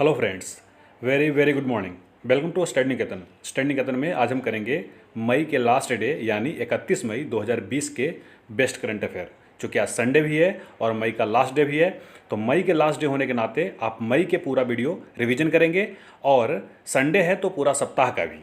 Hello friends, very very good morning. Welcome to study Niketan. Study Niketan में आज हम करेंगे मई के लास्ट डे यानी 31 मई 2020 के बेस्ट करंट अफेयर। चूँकि आज संडे भी है और मई का लास्ट डे भी है, तो मई के लास्ट डे होने के नाते आप मई के पूरा वीडियो रिवीजन करेंगे और संडे है तो पूरा सप्ताह का भी।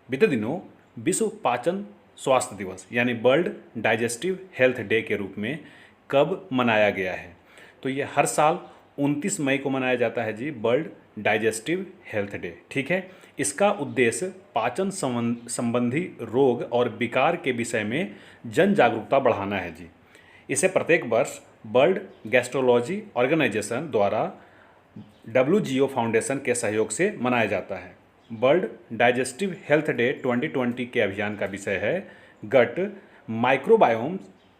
बीते दिनों विश्व पाचन स्वास्थ्य दिवस यानी वर्ल्ड डाइजेस्टिव हेल्थ डे के रूप में कब मनाया गया है? तो ये हर साल 29 मई को मनाया जाता है जी, वर्ल्ड डाइजेस्टिव हेल्थ डे। ठीक है, इसका उद्देश्य पाचन संबंधी रोग और विकार के विषय में जन जागरूकता बढ़ाना है जी। इसे प्रत्येक वर्ष वर्ल्ड गैस्ट्रोलॉजी ऑर्गेनाइजेशन द्वारा WGO फाउंडेशन के सहयोग से मनाया जाता है। वर्ल्ड डाइजेस्टिव हेल्थ डे 2020 के अभियान का विषय है gut microbiome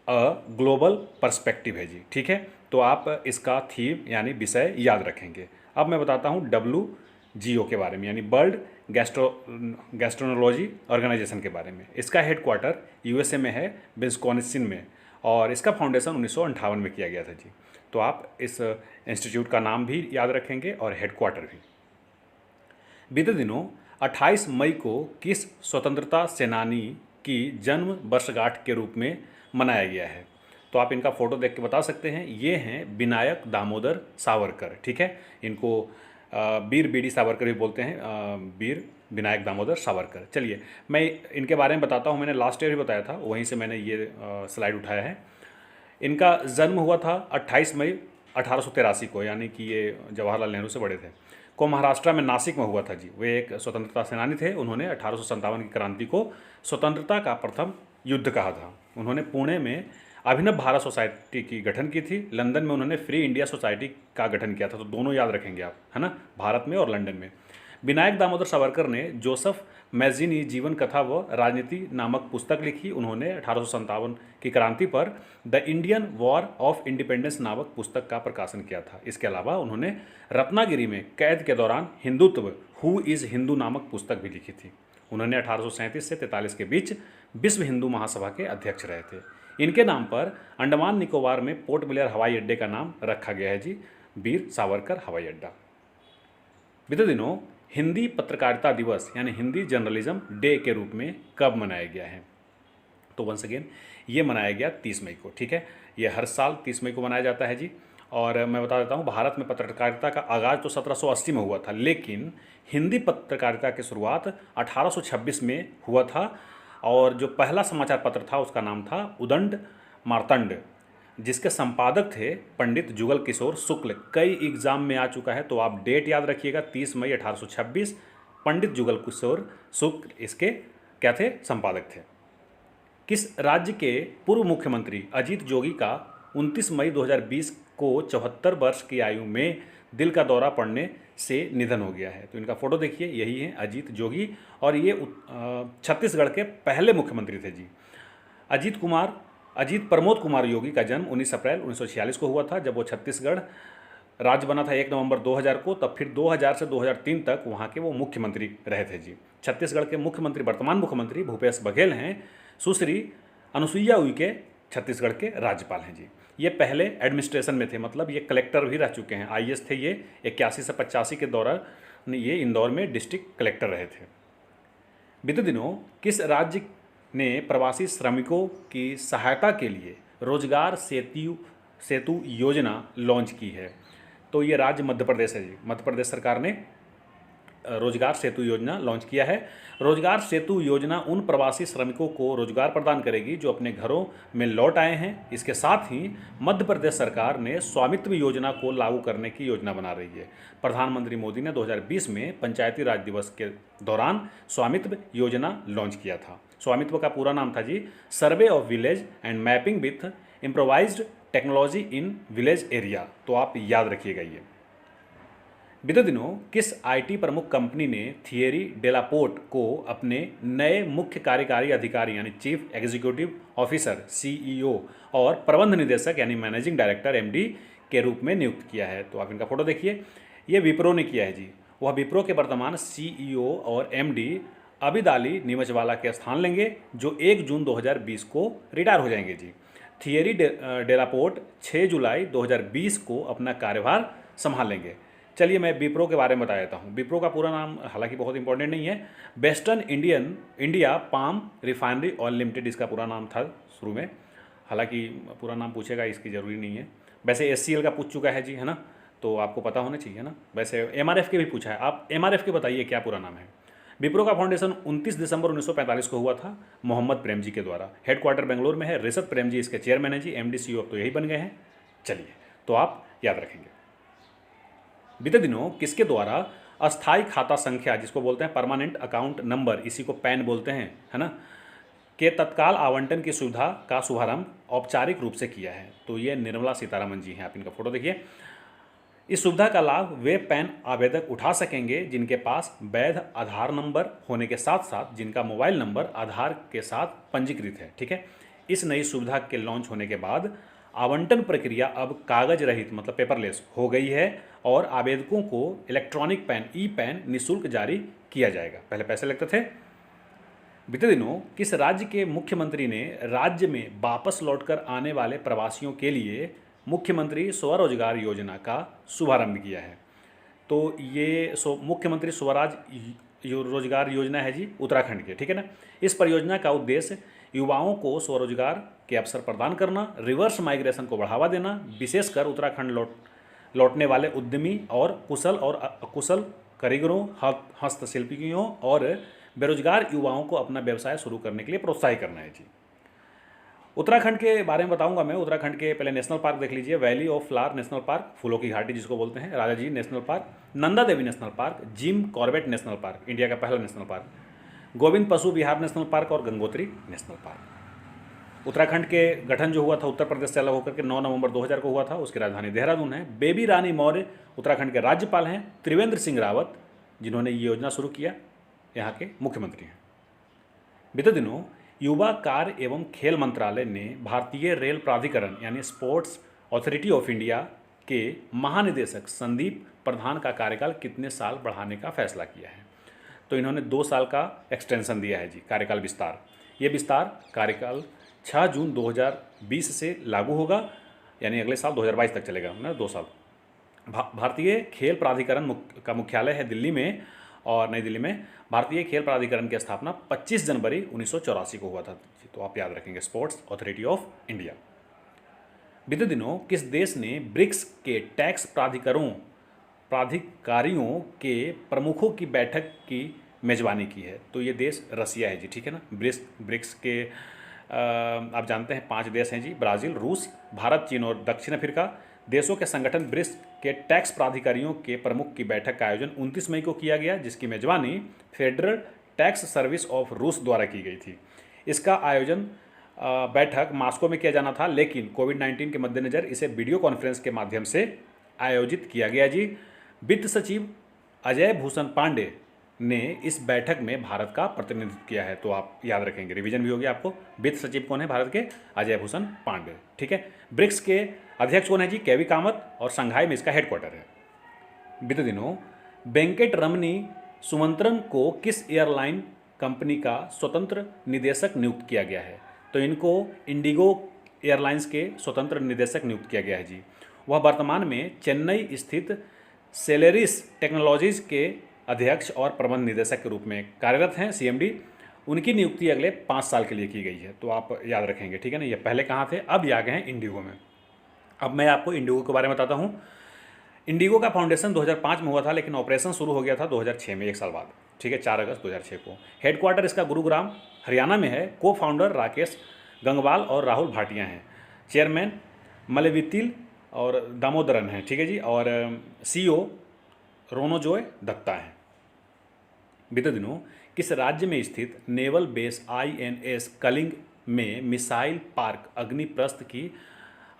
a global perspective है जी। ठीक है, तो आप इसका थीम यानी विषय याद रखेंगे। अब मैं बताता हूँ WGO के बारे में यानी वर्ल्ड गैस्ट्रोनोलॉजी ऑर्गेनाइजेशन के बारे में। इसका हेडक्वार्टर USA में है, विस्कॉन्सिन में, और इसका फाउंडेशन 1958 में किया गया था जी। तो आप इस इंस्टीट्यूट का नाम भी याद रखेंगे और हेडक्वार्टर भी। बीते दिनों 28 मई को किस स्वतंत्रता सेनानी की जन्म वर्षगांठ के रूप में मनाया गया है? तो आप इनका फोटो देख के बता सकते हैं। ये हैं विनायक दामोदर सावरकर। ठीक है, इनको वीर BD सावरकर भी बोलते हैं, वीर विनायक दामोदर सावरकर। चलिए मैं इनके बारे में बताता हूँ। मैंने लास्ट ईयर भी बताया था, वहीं से मैंने ये स्लाइड उठाया है। इनका जन्म हुआ था 28 मई 1883 को, यानी कि ये जवाहरलाल नेहरू से बड़े थे, को महाराष्ट्र में नासिक में हुआ था जी। वे एक स्वतंत्रता सेनानी थे। उन्होंने 1857 की क्रांति को स्वतंत्रता का प्रथम युद्ध कहा था। उन्होंने पुणे में अभिनव भारत सोसाइटी की गठन की थी। लंदन में उन्होंने फ्री इंडिया सोसाइटी का गठन किया था। तो दोनों याद रखेंगे आप, है ना, भारत में और लंदन में। विनायक दामोदर सावरकर ने जोसेफ मैजिनी जीवन कथा व राजनीति नामक पुस्तक लिखी। उन्होंने 1857 की क्रांति पर the Indian war of independence नामक पुस्तक का प्रकाशन किया था। इसके अलावा उन्होंने रत्नागिरी में कैद के दौरान हिंदुत्व हु इज़ हिंदू नामक पुस्तक भी लिखी थी। उन्होंने 1837 से 43 के बीच विश्व हिंदू महासभा के अध्यक्ष रहे थे। इनके नाम पर अंडमान निकोबार में पोर्ट ब्लेयर हवाई अड्डे का नाम रखा गया है जी, वीर सावरकर हवाई अड्डा। बीते दिनों हिंदी पत्रकारिता दिवस यानी हिंदी जर्नलिज्म डे के रूप में कब मनाया गया है? तो वंस अगेन ये मनाया गया 30 मई को। ठीक है, ये हर साल 30 मई को मनाया जाता है जी। और मैं बता देता हूँ, भारत में पत्रकारिता का आगाज़ तो 1780 में हुआ था, लेकिन हिंदी पत्रकारिता की शुरुआत 1826 में हुआ था। और जो पहला समाचार पत्र था उसका नाम था उदंड मार्तंड, जिसके संपादक थे पंडित जुगल किशोर शुक्ल। कई एग्जाम में आ चुका है, तो आप डेट याद रखिएगा, 30 मई 1826। पंडित जुगल किशोर शुक्ल इसके क्या थे? संपादक थे। किस राज्य के पूर्व मुख्यमंत्री अजीत जोगी का 29 मई 2020 को 74 वर्ष की आयु में दिल का दौरा पड़ने से निधन हो गया है? तो इनका फोटो देखिए, यही है अजीत जोगी, और ये छत्तीसगढ़ के पहले मुख्यमंत्री थे जी। अजीत प्रमोद कुमार योगी का जन्म 19 अप्रैल 1946 को हुआ था, जब वो छत्तीसगढ़ राज्य बना था 1 नवंबर 2000 को। तब फिर 2000 से 2003 तक वहाँ के वो मुख्यमंत्री रहे थे जी। छत्तीसगढ़ के मुख्यमंत्री, वर्तमान मुख्यमंत्री भूपेश बघेल हैं। सुश्री अनुसुईया उइके छत्तीसगढ़ के राज्यपाल हैं जी। ये पहले एडमिनिस्ट्रेशन में थे, मतलब ये कलेक्टर भी रह चुके हैं। IAS थे ये। 81 से 85 के दौरान ये इंदौर में डिस्ट्रिक्ट कलेक्टर रहे थे। बीते दिनों किस राज्य ने प्रवासी श्रमिकों की सहायता के लिए रोजगार सेतु योजना लॉन्च की है? तो ये राज्य मध्य प्रदेश है जी। मध्य प्रदेश सरकार ने रोजगार सेतु योजना लॉन्च किया है। रोजगार सेतु योजना उन प्रवासी श्रमिकों को रोजगार प्रदान करेगी जो अपने घरों में लौट आए हैं। इसके साथ ही मध्य प्रदेश सरकार ने स्वामित्व योजना को लागू करने की योजना बना रही है। प्रधानमंत्री मोदी ने 2020 में पंचायती राज दिवस के दौरान स्वामित्व योजना लॉन्च किया था। स्वामित्व का पूरा नाम था जी survey of village and mapping with improvised technology in village area. तो आप याद रखिएगा ये। बीते दिनों किस IT प्रमुख कंपनी ने थियरी डेलापोर्ट को अपने नए मुख्य कार्यकारी अधिकारी यानी चीफ एग्जीक्यूटिव ऑफिसर CEO और प्रबंध निदेशक यानी मैनेजिंग डायरेक्टर MD के रूप में नियुक्त किया है? तो आप इनका फोटो देखिए, ये विप्रो ने किया है जी। वह विप्रो के वर्तमान CEO और MD अबिदाली नीमचवाला के स्थान लेंगे, जो 1 जून 2020 को रिटायर हो जाएंगे जी। थियरी डेलापोर्ट 6 जुलाई 2020 को अपना कार्यभार संभाल लेंगे। चलिए मैं विप्रो के बारे में बता देता हूँ। विप्रो का पूरा नाम हालांकि बहुत इंपॉर्टेंट नहीं है, western India palm refinery oil limited इसका पूरा नाम था शुरू में। हालांकि पूरा नाम पूछेगा इसकी ज़रूरी नहीं है। वैसे SCL का पूछ चुका है जी, है ना, तो आपको पता होना चाहिए ना। वैसे MRF के भी पूछा है, आप MRF के बताइए क्या पूरा नाम है। विप्रो का फाउंडेशन 29 दिसंबर 1945 को हुआ था मोहम्मद प्रेम जी के द्वारा। हेडक्वार्टर बेंगलोर में है। ऋषभ प्रेम जी इसके चेयरमैन हैं जी। MD CEO अब तो यही बन गए हैं। चलिए, तो आप याद रखेंगे। बीते दिनों किसके द्वारा अस्थाई खाता संख्या, जिसको बोलते हैं परमानेंट अकाउंट नंबर, इसी को पैन बोलते हैं, है ना, के तत्काल आवंटन की सुविधा का शुभारंभ औपचारिक रूप से किया है? तो ये निर्मला सीतारमण जी हैं। आप इनका फोटो देखिए। इस सुविधा का लाभ वे पैन आवेदक उठा सकेंगे जिनके पास वैध आधार नंबर होने के साथ साथ जिनका मोबाइल नंबर आधार के साथ पंजीकृत है। ठीक है। इस नई सुविधा के लॉन्च होने के बाद आवंटन प्रक्रिया अब कागज रहित मतलब पेपरलेस हो गई है और आवेदकों को इलेक्ट्रॉनिक पैन पैन निःशुल्क जारी किया जाएगा। पहले पैसे लगते थे। बीते दिनों किस राज्य के मुख्यमंत्री ने राज्य में वापस लौटकर आने वाले प्रवासियों के लिए मुख्यमंत्री स्वरोजगार योजना का शुभारंभ किया है? तो ये मुख्यमंत्री स्वराज रोजगार योजना है जी, उत्तराखंड के। ठीक है ना। इस परियोजना का उद्देश्य युवाओं को स्वरोजगार के अवसर प्रदान करना, रिवर्स माइग्रेशन को बढ़ावा देना, विशेषकर उत्तराखंड लौटने वाले उद्यमी और कुशल और अकुशल कारीगरों, हस्तशिल्पियों और बेरोजगार युवाओं को अपना व्यवसाय शुरू करने के लिए प्रोत्साहित करना है जी। उत्तराखंड के बारे में बताऊंगा मैं। उत्तराखंड के पहले नेशनल पार्क देख लीजिए। Valley of flower national park, फूलों की घाटी जिसको बोलते हैं, Raja ji national park, Nanda Devi national park, Jim Corbett national park, India का पहला नेशनल पार्क, गोविंद पशु विहार नेशनल पार्क और गंगोत्री नेशनल पार्क। उत्तराखंड के गठन जो हुआ था उत्तर प्रदेश से अलग होकर के 9 नवंबर 2000 को हुआ था। उसकी राजधानी देहरादून है। बेबी रानी मौर्य उत्तराखंड के राज्यपाल हैं। त्रिवेंद्र सिंह रावत जिन्होंने ये योजना शुरू किया, यहाँ के मुख्यमंत्री हैं। बीते दिनों युवा कार्य एवं खेल मंत्रालय ने भारतीय रेल प्राधिकरण यानी स्पोर्ट्स अथॉरिटी ऑफ इंडिया के महानिदेशक संदीप प्रधान का कार्यकाल कितने साल बढ़ाने का फैसला किया है? तो इन्होंने 2 साल का एक्सटेंशन दिया है जी, कार्यकाल विस्तार। ये विस्तार कार्यकाल 6 जून 2020 से लागू होगा, यानी अगले साल 2022 तक चलेगा ना, 2 साल। भारतीय खेल प्राधिकरण का मुख्यालय है दिल्ली में और नई दिल्ली में। भारतीय खेल प्राधिकरण की स्थापना 25 जनवरी 1984 को हुआ था। तो आप याद रखेंगे, स्पोर्ट्स अथॉरिटी ऑफ इंडिया। बीते दिनों किस देश ने ब्रिक्स के टैक्स प्राधिकारियों के प्रमुखों की बैठक की मेजबानी की है? तो ये देश रसिया है जी। ठीक है ना। ब्रिक्स के आप जानते हैं 5 देश हैं जी, ब्राज़ील, रूस, भारत, चीन और दक्षिण अफ्रीका देशों के संगठन ब्रिक्स के टैक्स प्राधिकारियों के प्रमुख की बैठक का आयोजन 29 मई को किया गया, जिसकी मेजबानी फेडरल टैक्स सर्विस ऑफ रूस द्वारा की गई थी। इसका आयोजन बैठक मॉस्को में किया जाना था, लेकिन कोविड-19 के मद्देनज़र इसे वीडियो कॉन्फ्रेंस के माध्यम से आयोजित किया गया जी। वित्त सचिव अजय भूषण पांडे ने इस बैठक में भारत का प्रतिनिधित्व किया है। तो आप याद रखेंगे, रिवीजन भी हो गया आपको। वित्त सचिव कौन है भारत के? अजय भूषण पांडे। ठीक है। ब्रिक्स के अध्यक्ष कौन है जी? केवी कामत, और संघाई में इसका हेडक्वार्टर है। बीते दिनों वेंकट रमनी सुमंत्रन को किस एयरलाइन कंपनी का स्वतंत्र निदेशक नियुक्त किया गया है? तो इनको इंडिगो एयरलाइंस के स्वतंत्र निदेशक नियुक्त किया गया है जी। वह वर्तमान में चेन्नई स्थित सेलेरिस टेक्नोलॉजीज के अध्यक्ष और प्रबंध निदेशक के रूप में कार्यरत हैं, CMD। उनकी नियुक्ति अगले 5 साल के लिए की गई है। तो आप याद रखेंगे। ठीक है ना। ये पहले कहाँ थे, अब ये आ गए हैं इंडिगो में। अब मैं आपको इंडिगो के बारे में बताता हूँ। इंडिगो का फाउंडेशन 2005 में हुआ था, लेकिन ऑपरेशन शुरू हो गया था 2006 में, 1 साल बाद। ठीक है, 4 अगस्त 2006 को। हेडक्वार्टर इसका गुरुग्राम हरियाणा में है। को फाउंडर राकेश गंगवाल और राहुल भाटिया हैं। चेयरमैन मलेवितिल और दामोदरन हैं। ठीक है जी। और CEO रोनोजोय दत्ता हैं। बीते दिनों किस राज्य में स्थित नेवल बेस INS कलिंग में मिसाइल पार्क अग्निप्रस्थ की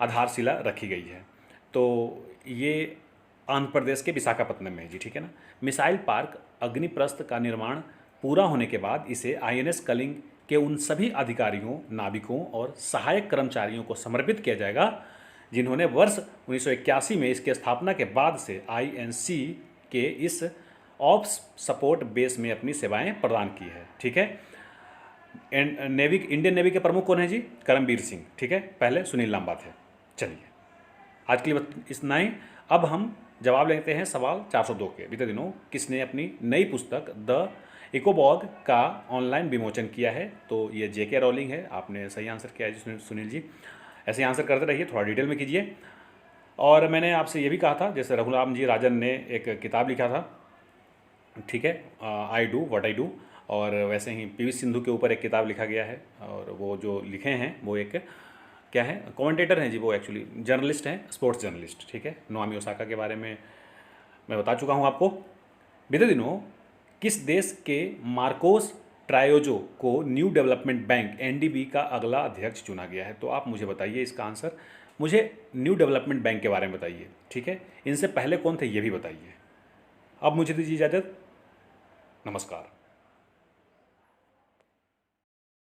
आधारशिला रखी गई है? तो ये आंध्र प्रदेश के विशाखापत्तनम में है जी। ठीक है ना। मिसाइल पार्क अग्निप्रस्थ का निर्माण पूरा होने के बाद इसे INS कलिंग के उन सभी अधिकारियों, नाविकों और सहायक कर्मचारियों को समर्पित किया जाएगा जिन्होंने वर्ष 1981 में इसके स्थापना के बाद से INC के इस ऑप्स सपोर्ट बेस में अपनी सेवाएं प्रदान की है। ठीक है। इंडियन नेवी के प्रमुख कौन है जी? करमबीर सिंह। ठीक है। पहले सुनील लांबा थे। चलिए, आज के लिए इतना ही। अब हम जवाब लेते हैं सवाल 402 के। बीते दिनों किसने अपनी नई पुस्तक द इकोबॉग का ऑनलाइन विमोचन किया है? तो ये जेके रॉलिंग है। आपने सही आंसर किया है जी सुनील जी। ऐसे आंसर करते रहिए, थोड़ा डिटेल में कीजिए। और मैंने आपसे ये भी कहा था, जैसे रघुराम जी राजन ने एक किताब लिखा था, ठीक है, I do what I do, और वैसे ही पीवी सिंधु के ऊपर एक किताब लिखा गया है, और वो जो लिखे हैं वो एक क्या है, कमेंटेटर हैं जी, वो एक्चुअली जर्नलिस्ट हैं, स्पोर्ट्स जर्नलिस्ट, ठीक है। नोआमी ओसाका के बारे में मैं बता चुका हूँ आपको। बीते दिनों किस देश के मार्कोस ट्रायोजो को न्यू डेवलपमेंट बैंक एनडीबी का अगला अध्यक्ष चुना गया है? तो आप मुझे बताइए इसका आंसर। मुझे न्यू डेवलपमेंट बैंक के बारे में बताइए, ठीक है। इनसे पहले कौन थे ये भी बताइए। अब मुझे दीजिए इजाज़त। नमस्कार।